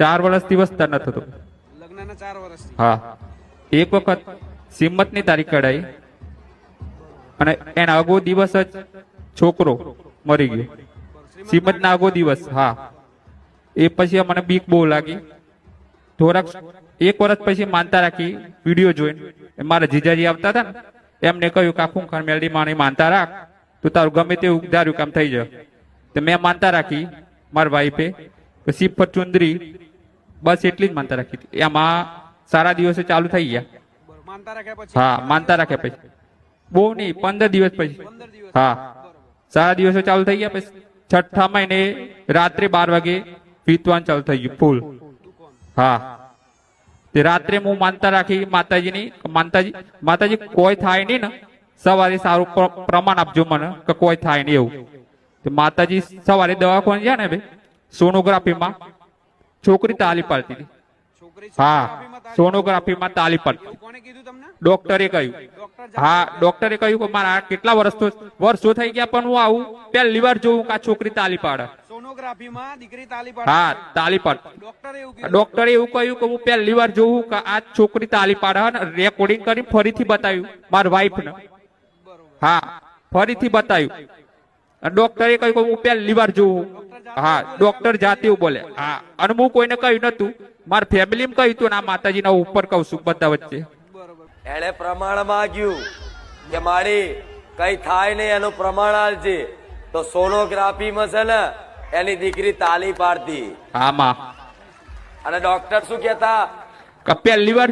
4 વર્ષથી વસતા ન થતો. લગ્નના 4 વર્ષથી. હા, એક વખત સિમતની તારીખ કઢાઈ અને એના આગો દિવસ જ છોકરો મરી ગયો. સિમતના આગો દિવસ. હા, એ પછી મને બીક બહુ લાગી. થોડાક 1 વર્ષ પછી માનતા રાખી વિડીયો જોઈને. મારા જીજાજી આવતા હતા ને, એમને કહ્યું કે આ ખૂંખાર મેલડી માની માનતા રાખ તો તારું ગમે તેવું ધાર્યું કામ થઈ જાય. તો મેં માનતા રાખી મારા વાઈફે સિફત ચુંદરી, બસ એટલી જ માનતા રાખી હતી. એમાં સારા દિવસે ચાલુ થઈ ગયા. માનતા રાખ્યા પછી. હા, માનતા રાખ્યા પછી બહુ નહીં, 15 દિવસ પછી. 15 દિવસ. હા, સારા દિવસો ચાલુ થઈ ગયા. પછી 6ઠા મહિને રાત્રે 12 વાગે વીતવાન ચાલુ થઈ ગયું ફૂલ. હા, તે રાત્રે હું માનતા રાખી માતાજીની, માતાજી કોઈ થાય નહીં ને, સવારે સારું પ્રમાણ આપજો મને કે કોઈ થાય નહીં એવું. તો માતાજી સવારે દવાખાને ગયા ને ભાઈ, સોનોગ્રાફીમાં છોકરી તાલી પાડતી હતી. હા, સોનોગ્રાફીમાં તાલી પાડતી. કોણે કીધું તમને? ડોક્ટરે કહ્યું. હા, ડોક્ટરે કહ્યું કે મારા કેટલા વર્ષો થઈ ગયા પણ હું આવું પહેલી વાર જોઉં કે આ છોકરી તાલી પાડે. સોનોગ્રાફીમાં દીકરી તાલી પાડે. હા, તાલી પાડ. ડોક્ટરે એવું કીધું. ડોક્ટરે એવું કહ્યું કે હું પહેલી વાર જોઉં કે આ છોકરી તાલી પાડે. રેકોર્ડિંગ કરી ફરીથી બતાવ્યું મારા વાઈફને. હા, ફરીથી બતાવ્યું. ડોક્ટરે કહ્યું કે હું પહેલી વાર જોઉં. હા, ડોક્ટર જાતે એવું બોલે. હા, અને હું કોઈને કહ્યું નતું, મારા ફેમિલીમાં કહ્યું હતું ને આ માતાજીના ઉપર કહું છું બધા વચ્ચે. એને પ્રમાણ માંગ્યું કે મારી કઈ થાય નહીં એનું પ્રમાણ આલજે. તો સોનોગ્રાફીમાં છે ને એની દીકરી તાલી પાડતી. આમાં અને ડોક્ટર શું કેતા? પહેલી વાર